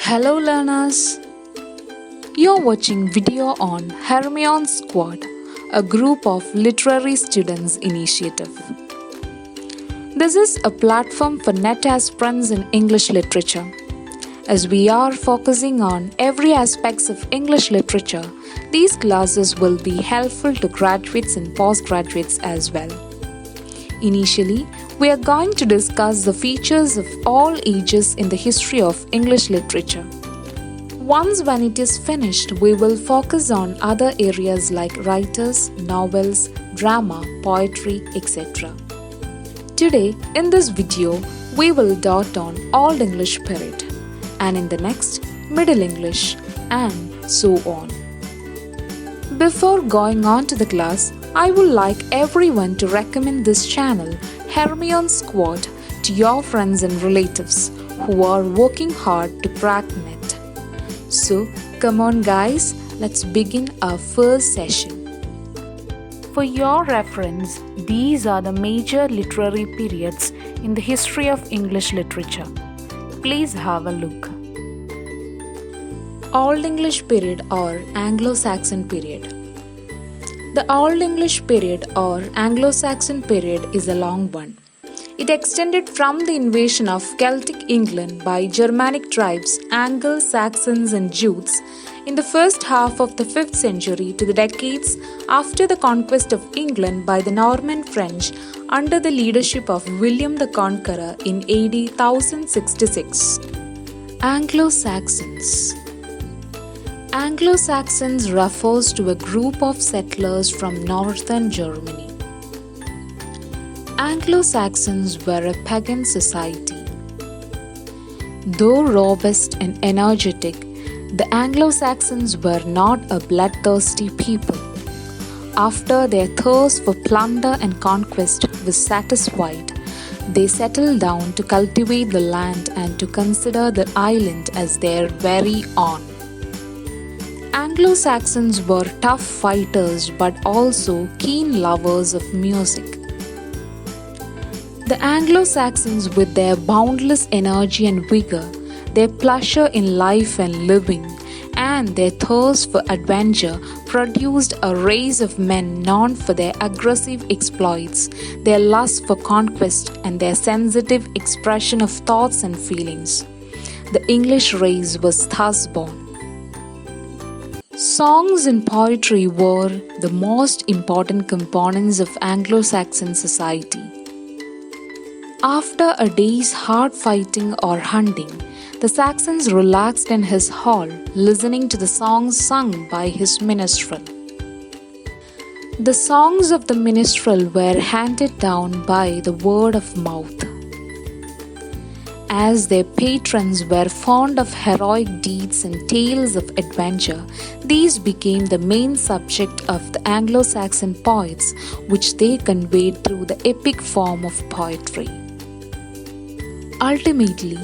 Hello learners! You're watching video on Hermione Squad, a group of literary students initiative. This is a platform for net aspirants in English literature. As we are focusing on every aspects of English literature, these classes will be helpful to graduates and postgraduates as well. Initially, we are going to discuss the features of all ages in the history of English literature. Once when it is finished, we will focus on other areas like writers, novels, drama, poetry, etc. Today, in this video, we will dot on Old English period, and in the next, Middle English, and so on. Before going on to the class, I would like everyone to recommend this channel, Hermione Squad, to your friends and relatives who are working hard to crack net. So, come on guys, let's begin our first session. For your reference, these are the major literary periods in the history of English literature. Please have a look. Old English period or Anglo Saxon period. The Old English period or Anglo Saxon period is a long one. It extended from the invasion of Celtic England by Germanic tribes, Anglo Saxons and Jutes in the first half of the 5th century to the decades after the conquest of England by the Norman French under the leadership of William the Conqueror in AD 1066. Anglo Saxons. Anglo-Saxons refers to a group of settlers from northern Germany. Anglo-Saxons were a pagan society. Though robust and energetic, the Anglo-Saxons were not a bloodthirsty people. After their thirst for plunder and conquest was satisfied, they settled down to cultivate the land and to consider the island as their very own. Anglo-Saxons were tough fighters but also keen lovers of music. The Anglo-Saxons, with their boundless energy and vigor, their pleasure in life and living, and their thirst for adventure, produced a race of men known for their aggressive exploits, their lust for conquest, and their sensitive expression of thoughts and feelings. The English race was thus born. Songs and poetry were the most important components of Anglo-Saxon society. After a day's hard fighting or hunting, the Saxons relaxed in his hall, listening to the songs sung by his minstrel. The songs of the minstrel were handed down by the word of mouth. As their patrons were fond of heroic deeds and tales of adventure, these became the main subject of the Anglo-Saxon poets, which they conveyed through the epic form of poetry. Ultimately,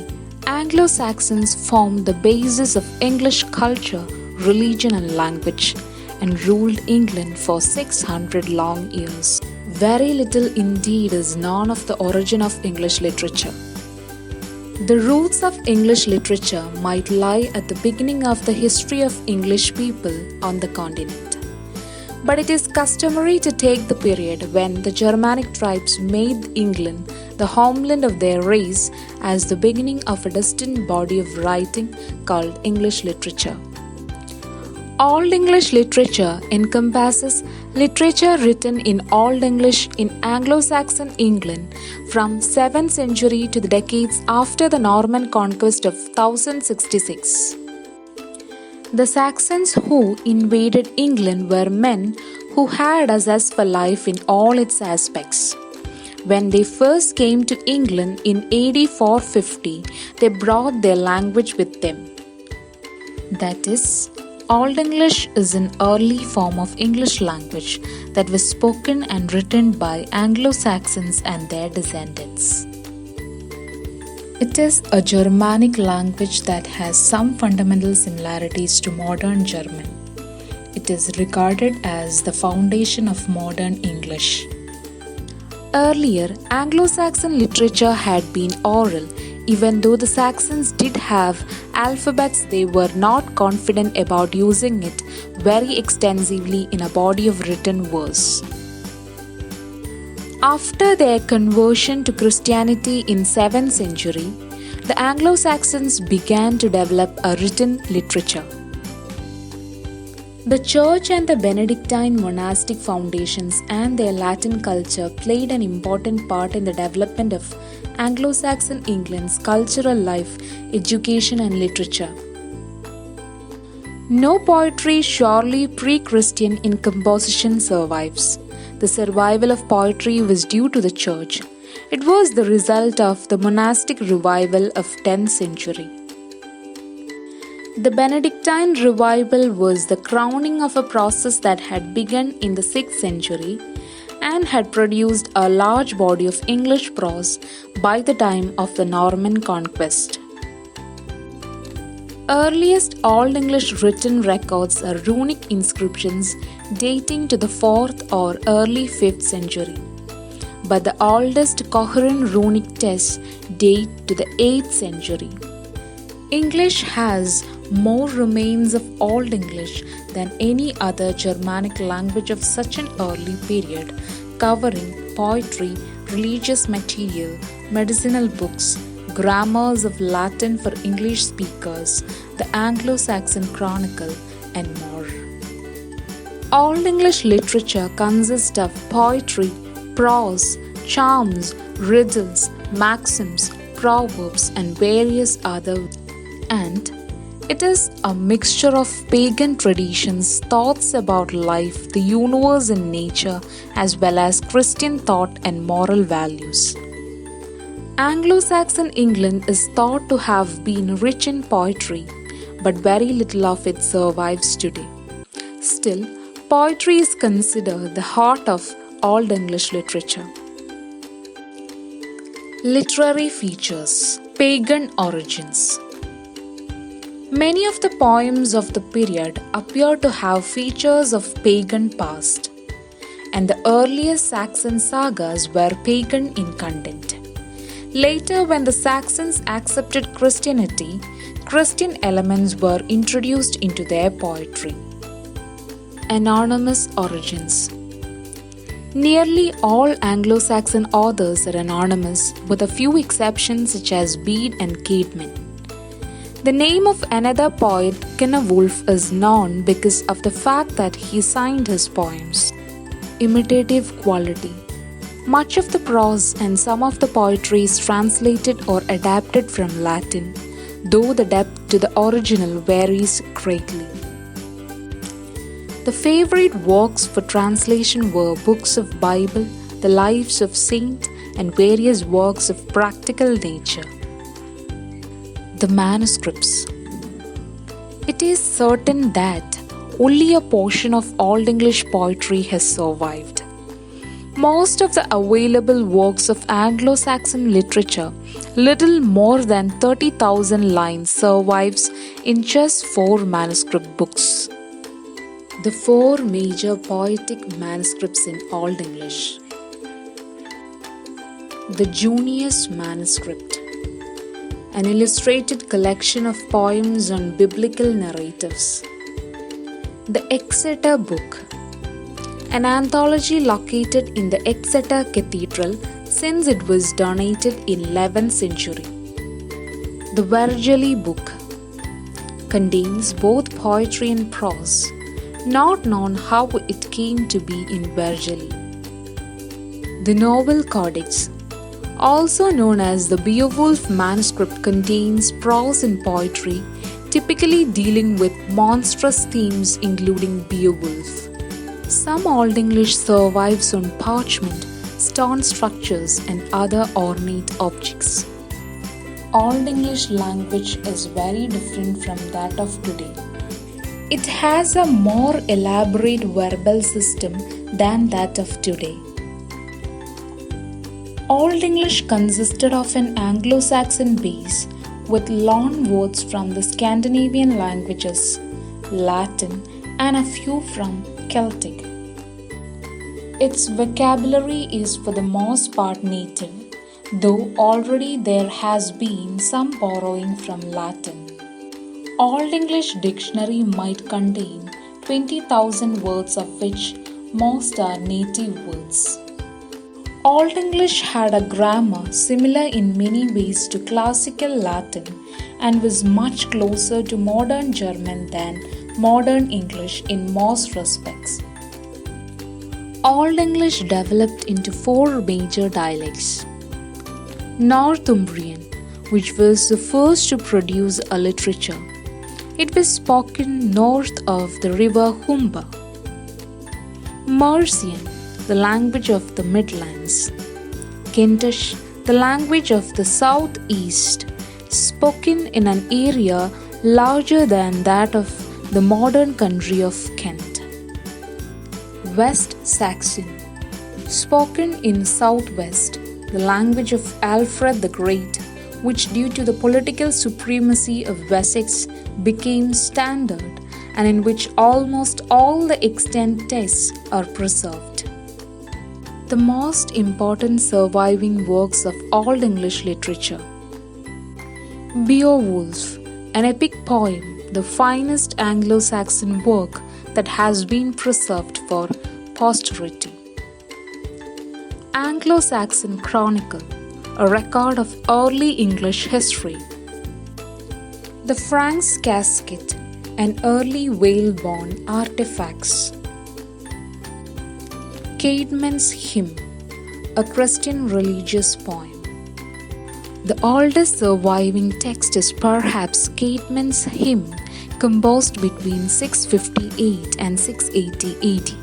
Anglo-Saxons formed the basis of English culture, religion and language, and ruled England for 600 long years. Very little indeed is known of the origin of English literature. The roots of English literature might lie at the beginning of the history of English people on the continent. But it is customary to take the period when the Germanic tribes made England the homeland of their race as the beginning of a distinct body of writing called English literature. Old English literature encompasses literature written in Old English in Anglo-Saxon England from 7th century to the decades after the Norman conquest of 1066. The Saxons who invaded England were men who had a zest for life in all its aspects. When they first came to England in AD 450, they brought their language with them. That is, Old English is an early form of English language that was spoken and written by Anglo-Saxons and their descendants. It is a Germanic language that has some fundamental similarities to modern German. It is regarded as the foundation of modern English. Earlier, Anglo-Saxon literature had been oral, Even though the Saxons did have alphabets, they were not confident about using it very extensively in a body of written verse. After their conversion to Christianity in 7th century, the Anglo Saxons began to develop a written literature. The church and the Benedictine monastic foundations and their Latin culture played an important part in the development of Anglo-Saxon England's cultural life, education and literature. No poetry surely pre-Christian in composition survives. The survival of poetry was due to the church. It was the result of the monastic revival of 10th century. The Benedictine revival was the crowning of a process that had begun in the 6th century and had produced a large body of English prose by the time of the Norman conquest. Earliest Old English written records are runic inscriptions dating to the 4th or early 5th century, but the oldest coherent runic texts date to the 8th century. English has more remains of Old English than any other Germanic language of such an early period, covering poetry, religious material, medicinal books, grammars of Latin for English speakers, the Anglo-Saxon Chronicle, and more. Old English literature consists of poetry, prose, charms, riddles, maxims, proverbs, and various other. And it is a mixture of pagan traditions, thoughts about life, the universe and nature, as well as Christian thought and moral values. Anglo-Saxon England is thought to have been rich in poetry, but very little of it survives today. Still, poetry is considered the heart of Old English literature. Literary features: pagan origins. Many of the poems of the period appear to have features of pagan past, and the earliest Saxon sagas were pagan in content. Later, when the Saxons accepted Christianity, Christian elements were introduced into their poetry. Anonymous origins. Nearly all Anglo-Saxon authors are anonymous, with a few exceptions such as Bede and Caedmon. The name of another poet, Cynewulf, is known because of the fact that he signed his poems. Imitative quality. Much of the prose and some of the poetry is translated or adapted from Latin, though the depth to the original varies greatly. The favorite works for translation were books of Bible, the lives of saints, and various works of practical nature. The manuscripts. It is certain that only a portion of Old English poetry has survived. Most of the available works of Anglo-Saxon literature, little more than 30,000 lines, survives in just 4 manuscript books. The 4 major poetic manuscripts in Old English. The Junius Manuscript, an illustrated collection of poems on biblical narratives. The Exeter Book, an anthology located in the Exeter Cathedral since it was donated in 11th century. The Vergely Book contains both poetry and prose, not known how it came to be in Vergely. The Novel Codex, also known as the Beowulf manuscript, contains prose and poetry, typically dealing with monstrous themes including Beowulf. Some Old English survives on parchment, stone structures, and other ornate objects. Old English language is very different from that of today. It has a more elaborate verbal system than that of today. Old English consisted of an Anglo-Saxon base with loan words from the Scandinavian languages, Latin, and a few from Celtic. Its vocabulary is for the most part native, though already there has been some borrowing from Latin. Old English dictionary might contain 20,000 words, of which most are native words. Old English had a grammar similar in many ways to classical Latin and was much closer to modern German than modern English in most respects. Old English developed into four major dialects. Northumbrian, which was the first to produce a literature. It was spoken north of the river Humber. Mercian, the language of the Midlands. Kentish, the language of the southeast, spoken in an area larger than that of the modern country of Kent. West Saxon, spoken in southwest, the language of Alfred the Great, which due to the political supremacy of Wessex became standard and in which almost all the extant texts are preserved. The most important surviving works of Old English literature. Beowulf, an epic poem, the finest Anglo Saxon work that has been preserved for posterity. Anglo Saxon Chronicle, a record of early English history. The Frank's Casket, and early whale-borne artifacts. Caedmon's Hymn, a Christian religious poem. The oldest surviving text is perhaps Caedmon's Hymn, composed between 658 and 680 AD.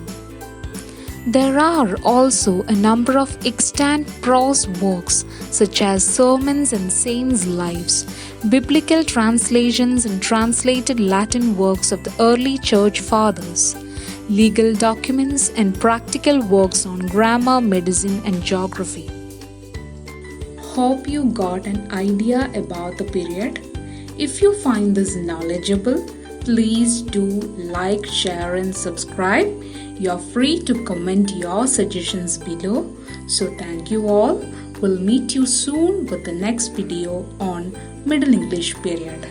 There are also a number of extant prose works such as sermons and saints' lives, biblical translations and translated Latin works of the early church fathers, legal documents and practical works on grammar, medicine and geography. Hope you got an idea about the period. If you find this knowledgeable, please do like, share and subscribe. You're free to comment your suggestions below. So thank you all. We'll meet you soon with the next video on Middle English period.